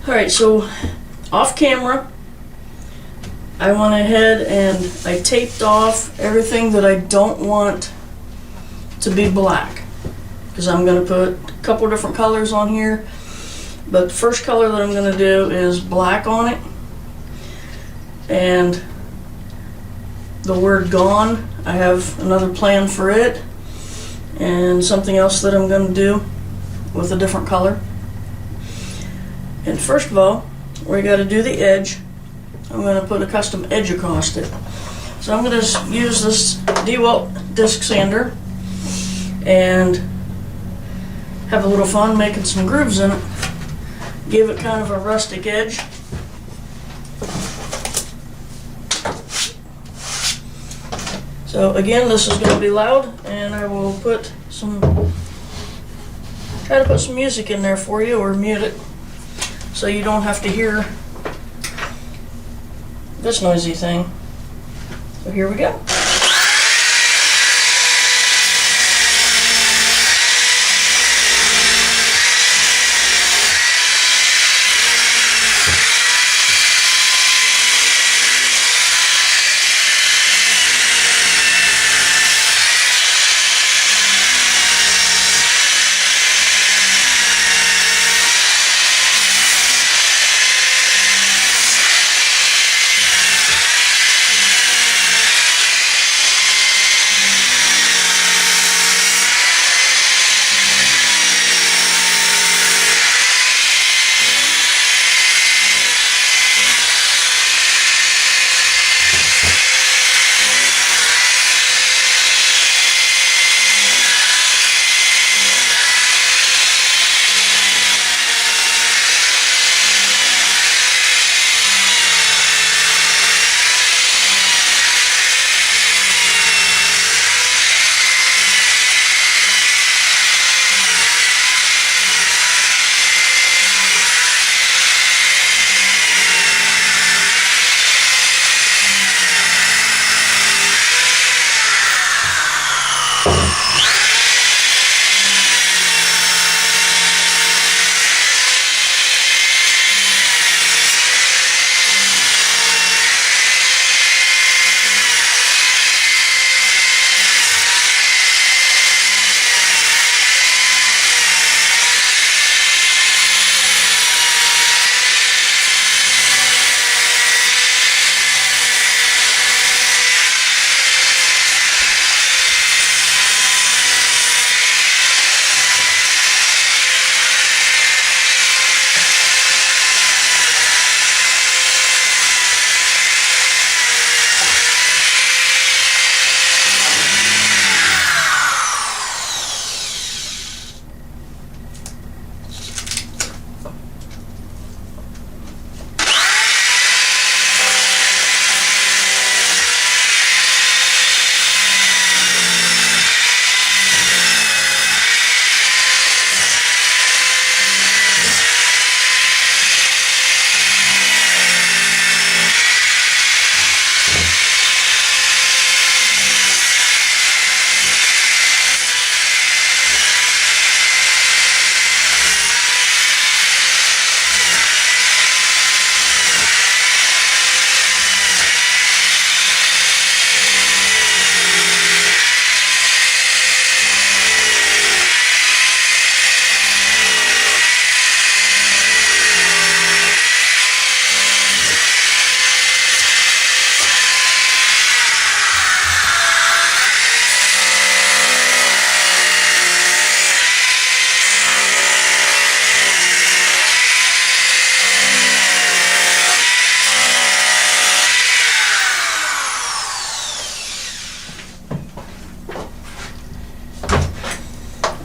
Alright, so off camera, I went ahead and I taped off everything that I don't want to be black, because I'm going to put a couple different colors on here, but the first color that I'm going to do is black on it, and the word gone, I have another plan for it, and something else that I'm going to do with a different color. And first of all, we got to do the edge. I'm going to put a custom edge across it. So I'm going to use this DeWalt disc sander and have a little fun making some grooves in it. Give it kind of a rustic edge. So again, this is going to be loud, and I will try to put some music in there for you, or mute it, so you don't have to hear this noisy thing. So here we go.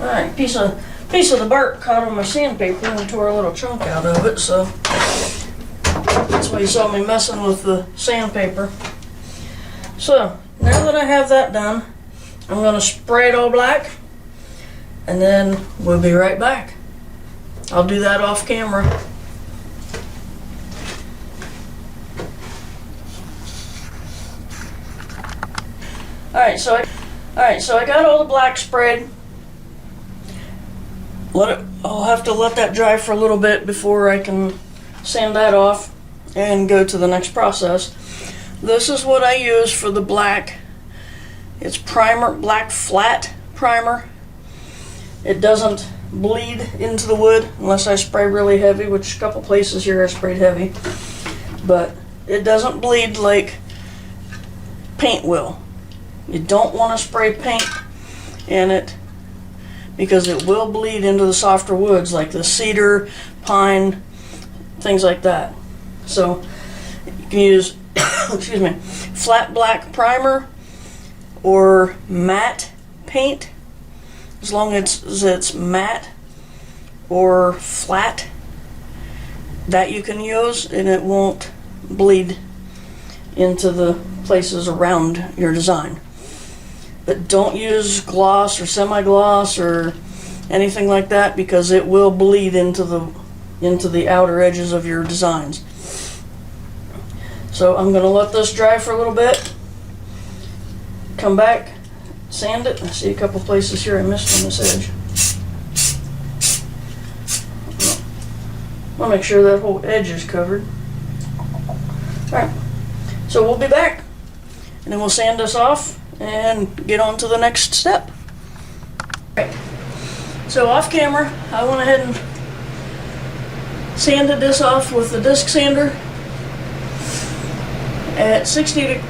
Alright, piece of the bark caught on my sandpaper and tore a little chunk out of it, so that's why you saw me messing with the sandpaper. So, now that I have that done, I'm going to spray it all black, and then we'll be right back. I'll do that off camera. Alright, so I got all the black sprayed. I'll have to let that dry for a little bit before I can sand that off, and go to the next process. This is what I use for the black. It's primer, black flat primer. It doesn't bleed into the wood unless I spray really heavy, which a couple places here I sprayed heavy. But it doesn't bleed like paint will. You don't want to spray paint in it because it will bleed into the softer woods like the cedar, pine, things like that. So you can use excuse me, flat black primer or matte paint, as long as it's matte or flat, that you can use, and it won't bleed into the places around your design. But don't use gloss or semi-gloss or anything like that, because it will bleed into the outer edges of your designs. So I'm going to let this dry for a little bit, come back, sand it. I see a couple places here I missed on this edge. I'll make sure that whole edge is covered. Alright, so we'll be back, and then we'll sand this off and get on to the next step. Alright, so off camera, I went ahead and sanded this off with the disc sander at 60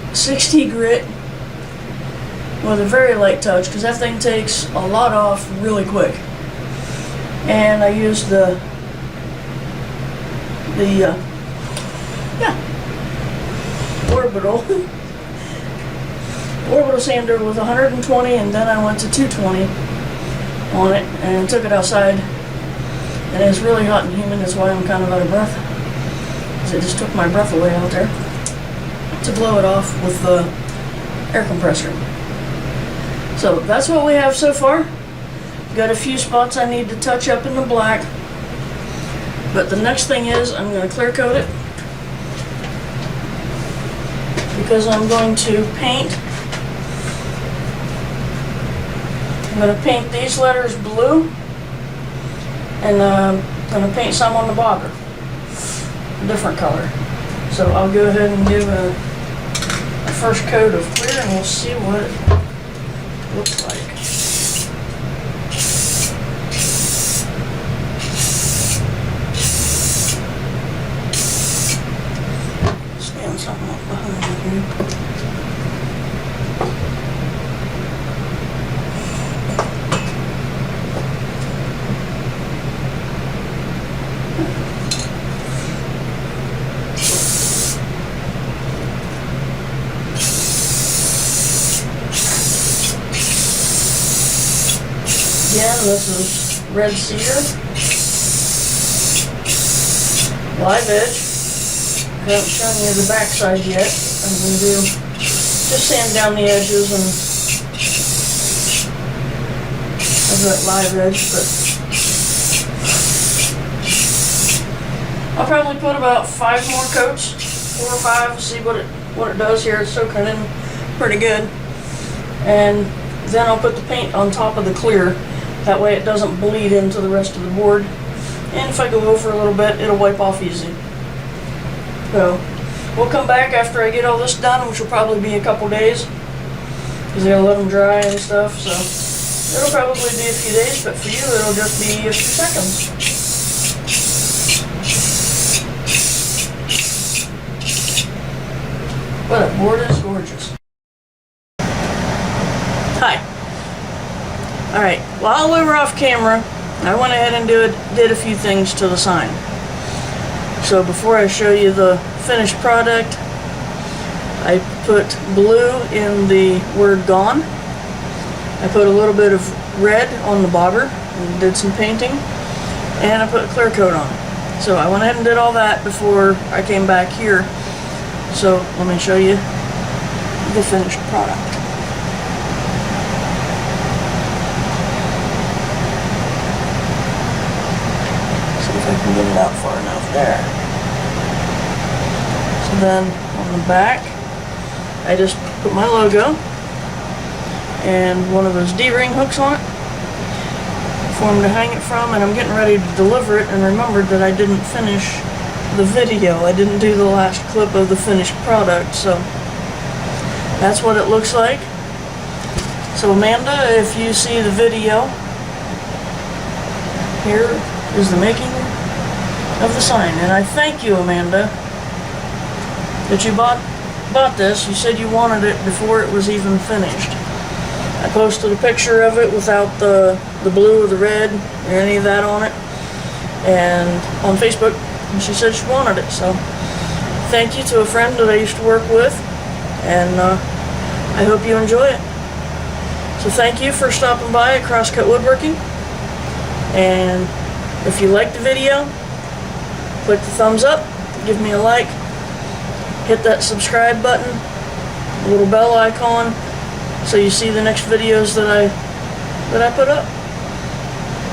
grit with a very light touch, because that thing takes a lot off really quick. And I used the orbital sander with 120, and then I went to 220 on it and took it outside, and it's really hot and humid. That's why I'm kind of out of breath, because it just took my breath away out there, to blow it off with the air compressor. So that's what we have so far. Got a few spots I need to touch up in the black, but the next thing is I'm going to clear coat it, because I'm going to paint. I'm going to paint these letters blue, and I'm going to paint some on the bobber, a different color. So I'll go ahead and give a first coat of clear, and we'll see what it looks like. Stand something up behind here. Again, this is red cedar, live edge. I haven't shown you the back side yet. I'm going to do just sand down the edges and of that live edge, but I'll probably put about 5 more coats, 4 or 5, see what it does here. It's soaking in pretty good, and then I'll put the paint on top of the clear. That way it doesn't bleed into the rest of the board. And if I go over a little bit, it'll wipe off easy. So we'll come back after I get all this done, which will probably be a couple days, because I gotta let them dry and stuff. So it'll probably be a few days, but for you it'll just be a few seconds. But that board is gorgeous. Hi. Alright, while we were off camera, I went ahead and did a few things to the sign. So before I show you the finished product, I put blue in the word gone. I put a little bit of red on the bobber and did some painting, and I put a clear coat on. So I went ahead and did all that before I came back here. So let me show you the finished product. I can get it out far enough there. So then on the back, I just put my logo and one of those D-ring hooks on it for them to hang it from, and I'm getting ready to deliver it, and remembered that I didn't finish the video. I didn't do the last clip of the finished product, so that's what it looks like. So Amanda, if you see the video, here is the making of the sign. And I thank you, Amanda, that you bought this. You said you wanted it before it was even finished. I posted a picture of it without the blue or the red or any of that on it, and on Facebook, and she said she wanted it. So thank you to a friend that I used to work with, and I hope you enjoy it. So thank you for stopping by at Crosscut Woodworking, and if you liked the video, click the thumbs up, give me a like, hit that subscribe button, the little bell icon, so you see the next videos that I put up.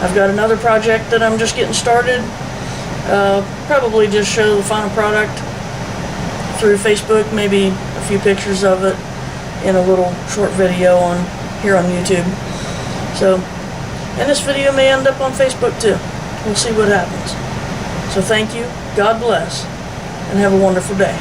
I've got another project that I'm just getting started. Probably just show the final product through Facebook, maybe a few pictures of it in a little short video here on YouTube. So, and this video may end up on Facebook too. We'll see what happens. So thank you, God bless, and have a wonderful day.